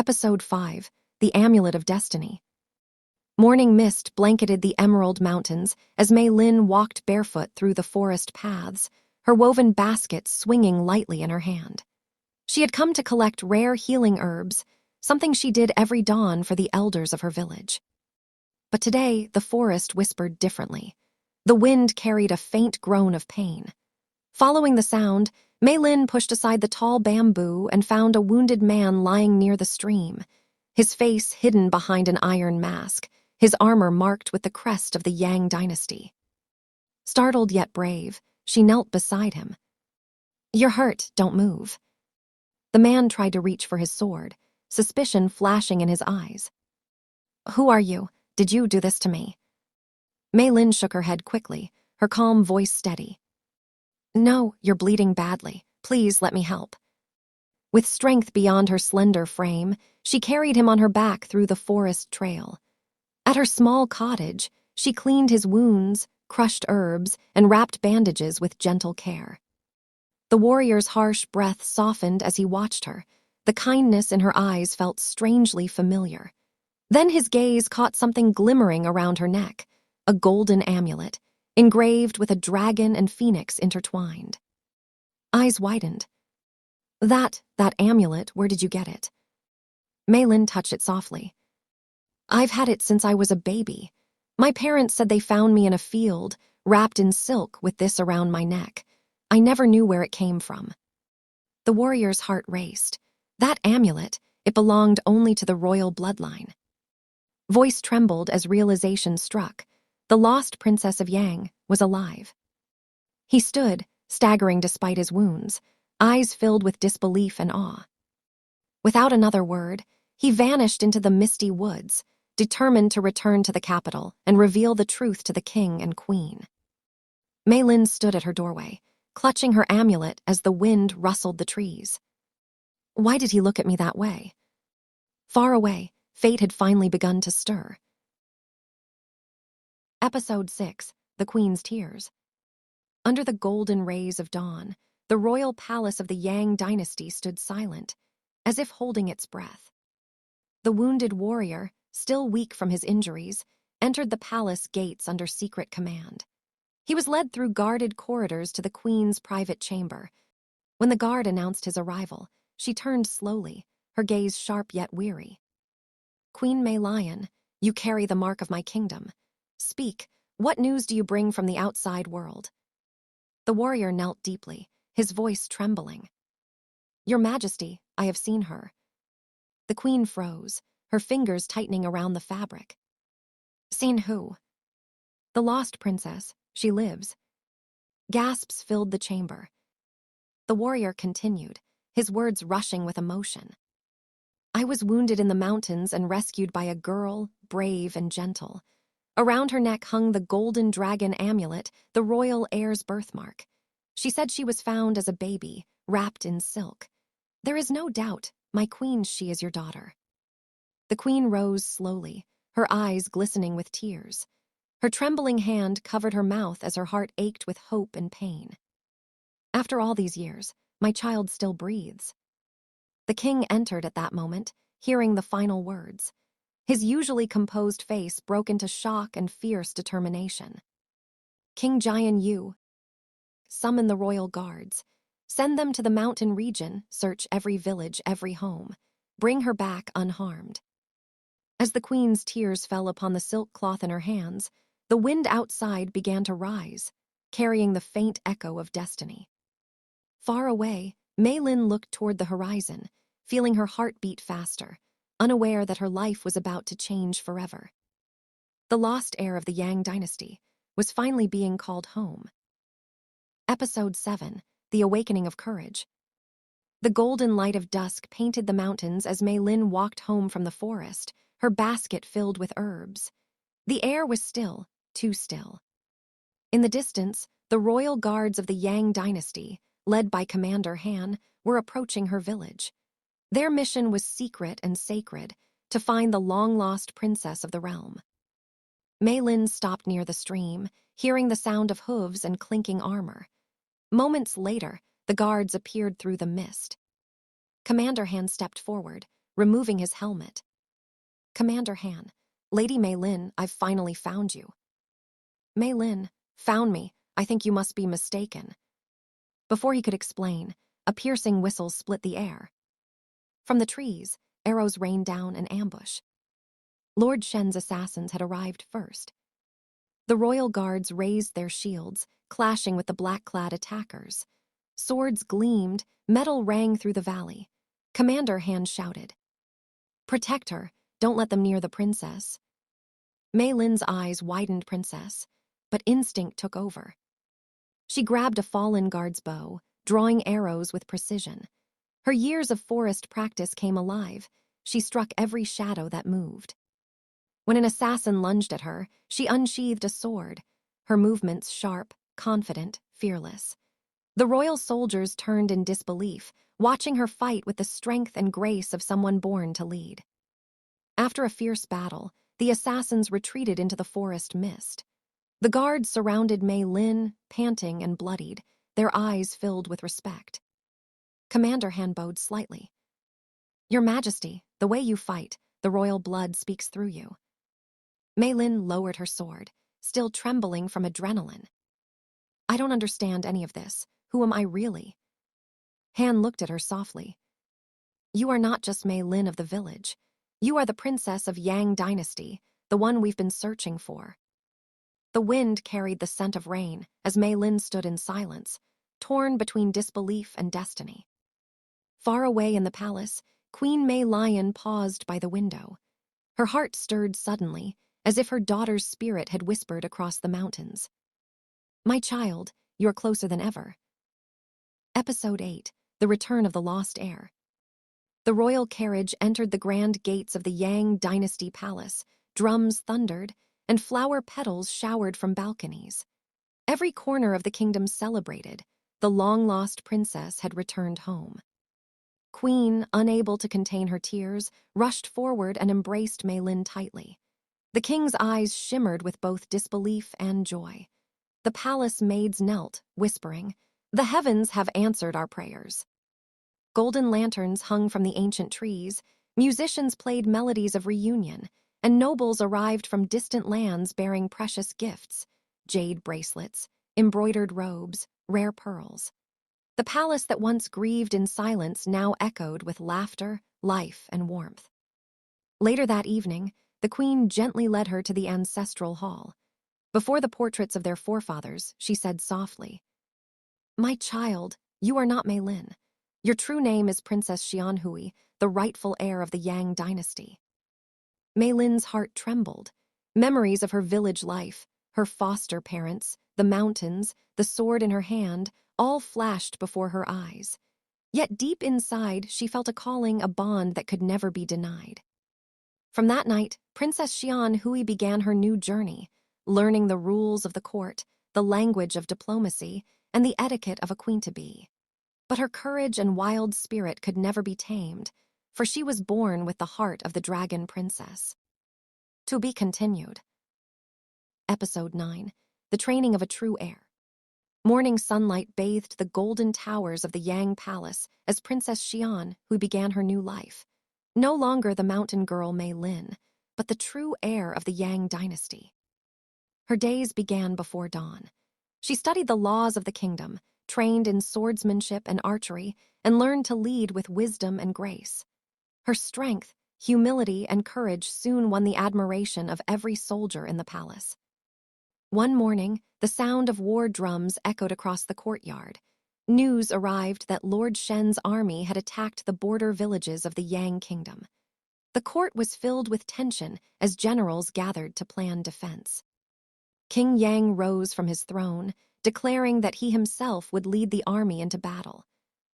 Episode 5, The Amulet of Destiny. Morning mist blanketed the Emerald Mountains as Mei Lin walked barefoot through the forest paths, her woven basket swinging lightly in her hand. She had come to collect rare healing herbs, something she did every dawn for the elders of her village. But today, the forest whispered differently. The wind carried a faint groan of pain. Following the sound, Mei Lin pushed aside the tall bamboo and found a wounded man lying near the stream, his face hidden behind an iron mask, his armor marked with the crest of the Yang Dynasty. Startled yet brave, she knelt beside him. "You're hurt, don't move." The man tried to reach for his sword, suspicion flashing in his eyes. "Who are you? Did you do this to me?" Mei Lin shook her head quickly, her calm voice steady. "No, you're bleeding badly. Please let me help." With strength beyond her slender frame, she carried him on her back through the forest trail. At her small cottage, she cleaned his wounds, crushed herbs, and wrapped bandages with gentle care. The warrior's harsh breath softened as he watched her. The kindness in her eyes felt strangely familiar. Then his gaze caught something glimmering around her neck, a golden amulet, engraved with a dragon and phoenix intertwined. Eyes widened. That amulet, where did you get it?" Mei Lin touched it softly. "I've had it since I was a baby. My parents said they found me in a field, wrapped in silk with this around my neck. I never knew where it came from." The warrior's heart raced. That amulet, it belonged only to the royal bloodline. Voice trembled as realization struck. The lost princess of Yang was alive. He stood, staggering despite his wounds, eyes filled with disbelief and awe. Without another word, he vanished into the misty woods, determined to return to the capital and reveal the truth to the king and queen. Mei Lin stood at her doorway, clutching her amulet as the wind rustled the trees. Why did he look at me that way? Far away, fate had finally begun to stir. Episode 6, The Queen's Tears. Under the golden rays of dawn, the royal palace of the Yang Dynasty stood silent, as if holding its breath. The wounded warrior, still weak from his injuries, entered the palace gates under secret command. He was led through guarded corridors to the queen's private chamber. When the guard announced his arrival, she turned slowly, her gaze sharp yet weary. "Queen Mei Lin, you carry the mark of my kingdom. Speak, what news do you bring from the outside world?" The warrior knelt deeply, his voice trembling. "Your Majesty, I have seen her." The queen froze, her fingers tightening around the fabric. "Seen who?" "The lost princess. She lives." Gasps filled the chamber. The warrior continued, his words rushing with emotion. "I was wounded in the mountains and rescued by a girl, brave and gentle. Around her neck hung the golden dragon amulet, the royal heir's birthmark. She said she was found as a baby, wrapped in silk. There is no doubt, my queen, she is your daughter." The queen rose slowly, her eyes glistening with tears. Her trembling hand covered her mouth as her heart ached with hope and pain. "After all these years, my child still breathes." The king entered at that moment, hearing the final words. His usually composed face broke into shock and fierce determination. "King Xian Hui, summon the royal guards. Send them to the mountain region, search every village, every home. Bring her back unharmed." As the queen's tears fell upon the silk cloth in her hands, the wind outside began to rise, carrying the faint echo of destiny. Far away, Mei Lin looked toward the horizon, feeling her heart beat faster, unaware that her life was about to change forever. The lost heir of the Yang Dynasty was finally being called home. Episode 7, The Awakening of Courage. The golden light of dusk painted the mountains as Mei Lin walked home from the forest, her basket filled with herbs. The air was still, too still. In the distance, the royal guards of the Yang Dynasty, led by Commander Han, were approaching her village. Their mission was secret and sacred, to find the long-lost princess of the realm. Mei Lin stopped near the stream, hearing the sound of hooves and clinking armor. Moments later, the guards appeared through the mist. Commander Han stepped forward, removing his helmet. "Commander Han, Lady Mei Lin, I've finally found you." "Mei Lin, found me? I think you must be mistaken." Before he could explain, a piercing whistle split the air. From the trees, arrows rained down an ambush. Lord Shen's assassins had arrived first. The royal guards raised their shields, clashing with the black-clad attackers. Swords gleamed, metal rang through the valley. Commander Han shouted, "Protect her, don't let them near the princess." Mei Lin's eyes widened, "Princess," but instinct took over. She grabbed a fallen guard's bow, drawing arrows with precision. Her years of forest practice came alive. She struck every shadow that moved. When an assassin lunged at her, she unsheathed a sword, her movements sharp, confident, fearless. The royal soldiers turned in disbelief, watching her fight with the strength and grace of someone born to lead. After a fierce battle, the assassins retreated into the forest mist. The guards surrounded Mei Lin, panting and bloodied, their eyes filled with respect. Commander Han bowed slightly. "Your Majesty, the way you fight, the royal blood speaks through you." Mei Lin lowered her sword, still trembling from adrenaline. "I don't understand any of this. Who am I really?" Han looked at her softly. "You are not just Mei Lin of the village. You are the princess of Yang Dynasty, the one we've been searching for." The wind carried the scent of rain as Mei Lin stood in silence, torn between disbelief and destiny. Far away in the palace, Queen Mei Lin paused by the window. Her heart stirred suddenly, as if her daughter's spirit had whispered across the mountains. "My child, you're closer than ever." Episode 8, The Return of the Lost Heir. The royal carriage entered the grand gates of the Yang Dynasty palace. Drums thundered, and flower petals showered from balconies. Every corner of the kingdom celebrated. The long-lost princess had returned home. Queen, unable to contain her tears, rushed forward and embraced Mei Lin tightly. The king's eyes shimmered with both disbelief and joy. The palace maids knelt, whispering, "The heavens have answered our prayers." Golden lanterns hung from the ancient trees, musicians played melodies of reunion, and nobles arrived from distant lands bearing precious gifts, jade bracelets, embroidered robes, rare pearls. The palace that once grieved in silence now echoed with laughter, life, and warmth. Later that evening, the queen gently led her to the ancestral hall. Before the portraits of their forefathers, she said softly, "My child, you are not Mei Lin. Your true name is Princess Xian Hui, the rightful heir of the Yang Dynasty." Mei Lin's heart trembled. Memories of her village life, her foster parents, the mountains, the sword in her hand, all flashed before her eyes. Yet deep inside, she felt a calling, a bond that could never be denied. From that night, Princess Xian Hui began her new journey, learning the rules of the court, the language of diplomacy, and the etiquette of a queen-to-be. But her courage and wild spirit could never be tamed, for she was born with the heart of the dragon princess. To be continued. Episode 9, The Training of a True Heir. Morning sunlight bathed the golden towers of the Yang Palace as Princess Xian Hui began her new life. No longer the mountain girl Mei Lin, but the true heir of the Yang Dynasty. Her days began before dawn. She studied the laws of the kingdom, trained in swordsmanship and archery, and learned to lead with wisdom and grace. Her strength, humility, and courage soon won the admiration of every soldier in the palace. One morning, the sound of war drums echoed across the courtyard. News arrived that Lord Shen's army had attacked the border villages of the Yang Kingdom. The court was filled with tension as generals gathered to plan defense. King Yang rose from his throne, declaring that he himself would lead the army into battle.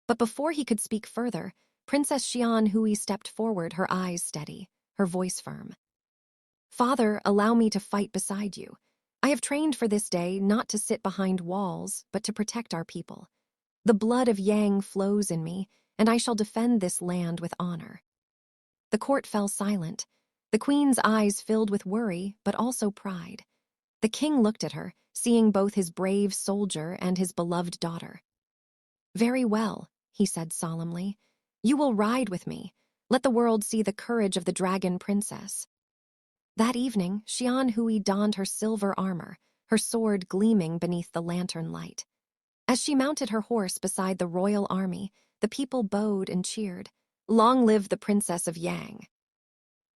But before he could speak further, Princess Xian Hui stepped forward, her eyes steady, her voice firm. "Father, allow me to fight beside you. I have trained for this day not to sit behind walls, but to protect our people. The blood of Yang flows in me, and I shall defend this land with honor." The court fell silent. The queen's eyes filled with worry, but also pride. The king looked at her, seeing both his brave soldier and his beloved daughter. "Very well," he said solemnly. "You will ride with me. Let the world see the courage of the dragon princess. That evening, Xian Hui donned her silver armor, her sword gleaming beneath the lantern light. As she mounted her horse beside the royal army, the people bowed and cheered, "Long live the Princess of Yang."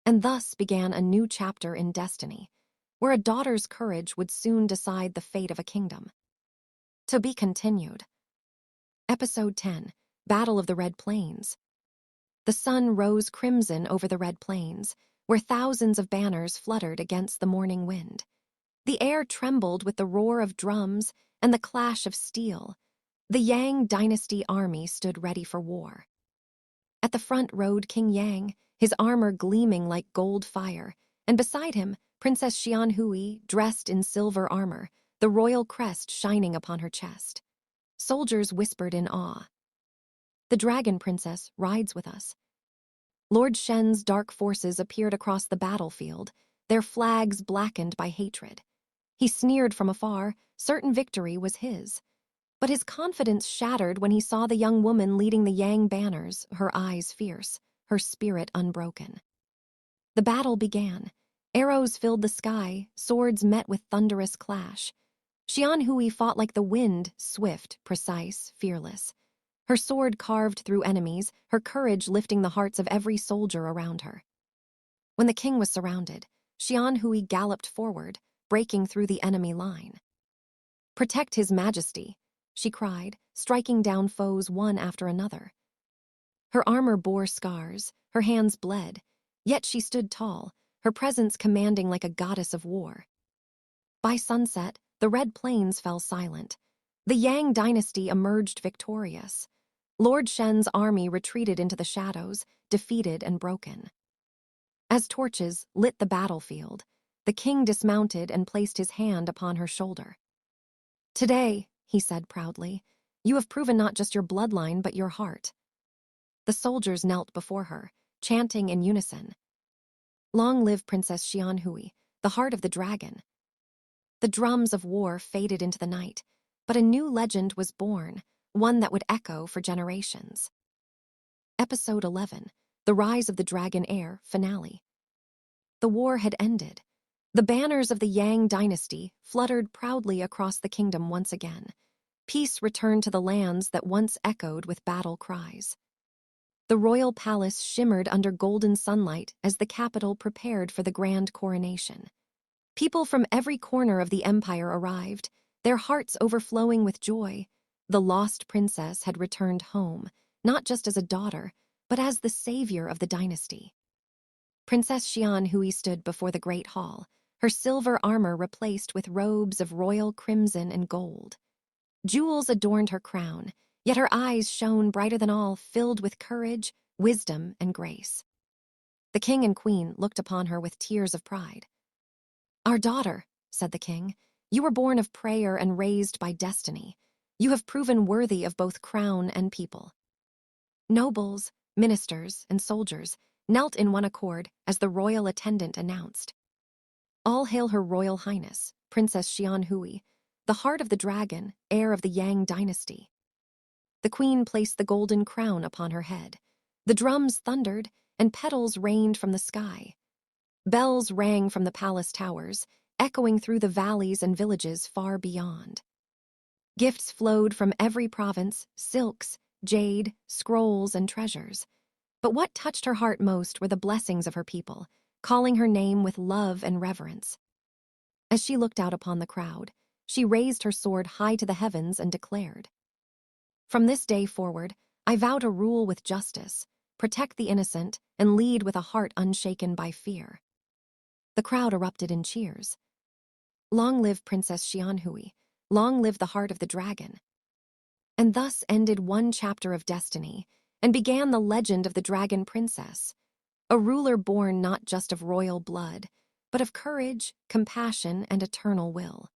And thus began a new chapter in destiny, where a daughter's courage would soon decide the fate of a kingdom. To be continued. Episode 10, Battle of the Red Plains. The sun rose crimson over the Red Plains, where thousands of banners fluttered against the morning wind. The air trembled with the roar of drums and the clash of steel. The Yang Dynasty army stood ready for war. At the front rode King Yang, his armor gleaming like gold fire, and beside him, Princess Xian Hui, dressed in silver armor, the royal crest shining upon her chest. Soldiers whispered in awe. "The Dragon Princess rides with us." Lord Shen's dark forces appeared across the battlefield, their flags blackened by hatred. He sneered from afar, certain victory was his. But his confidence shattered when he saw the young woman leading the Yang banners, her eyes fierce, her spirit unbroken. The battle began. Arrows filled the sky, swords met with thunderous clash. Xian Hui fought like the wind, swift, precise, fearless. Her sword carved through enemies, her courage lifting the hearts of every soldier around her. When the king was surrounded, Xian Hui galloped forward, breaking through the enemy line. "Protect His Majesty," she cried, striking down foes one after another. Her armor bore scars, her hands bled, yet she stood tall, her presence commanding like a goddess of war. By sunset, the Red Plains fell silent. The Yang Dynasty emerged victorious. Lord Shen's army retreated into the shadows, defeated and broken. As torches lit the battlefield, the king dismounted and placed his hand upon her shoulder. "Today," he said proudly, "you have proven not just your bloodline but your heart." The soldiers knelt before her, chanting in unison, "Long live Princess Xian Hui, the heart of the dragon." The drums of war faded into the night, but a new legend was born, one that would echo for generations. Episode 11, The Rise of the Dragon Heir, finale. The war had ended. The banners of the Yang Dynasty fluttered proudly across the kingdom once again. Peace returned to the lands that once echoed with battle cries. The royal palace shimmered under golden sunlight as the capital prepared for the grand coronation. People from every corner of the empire arrived, their hearts overflowing with joy. The lost princess had returned home, not just as a daughter, but as the savior of the dynasty. Princess Xian Hui stood before the great hall, her silver armor replaced with robes of royal crimson and gold. Jewels adorned her crown, yet her eyes shone brighter than all, filled with courage, wisdom, and grace. The king and queen looked upon her with tears of pride. "Our daughter," said the king, "you were born of prayer and raised by destiny. You have proven worthy of both crown and people." Nobles, ministers, and soldiers knelt in one accord as the royal attendant announced, "All hail Her Royal Highness, Princess Xian Hui, the heart of the dragon, heir of the Yang Dynasty." The queen placed the golden crown upon her head. The drums thundered, and petals rained from the sky. Bells rang from the palace towers, echoing through the valleys and villages far beyond. Gifts flowed from every province, silks, jade, scrolls, and treasures. But what touched her heart most were the blessings of her people, calling her name with love and reverence. As she looked out upon the crowd, she raised her sword high to the heavens and declared, "From this day forward, I vow to rule with justice, protect the innocent, and lead with a heart unshaken by fear." The crowd erupted in cheers. "Long live Princess Xian Hui, long live the heart of the dragon." And thus ended one chapter of destiny, and began the legend of the Dragon Princess, a ruler born not just of royal blood, but of courage, compassion, and eternal will.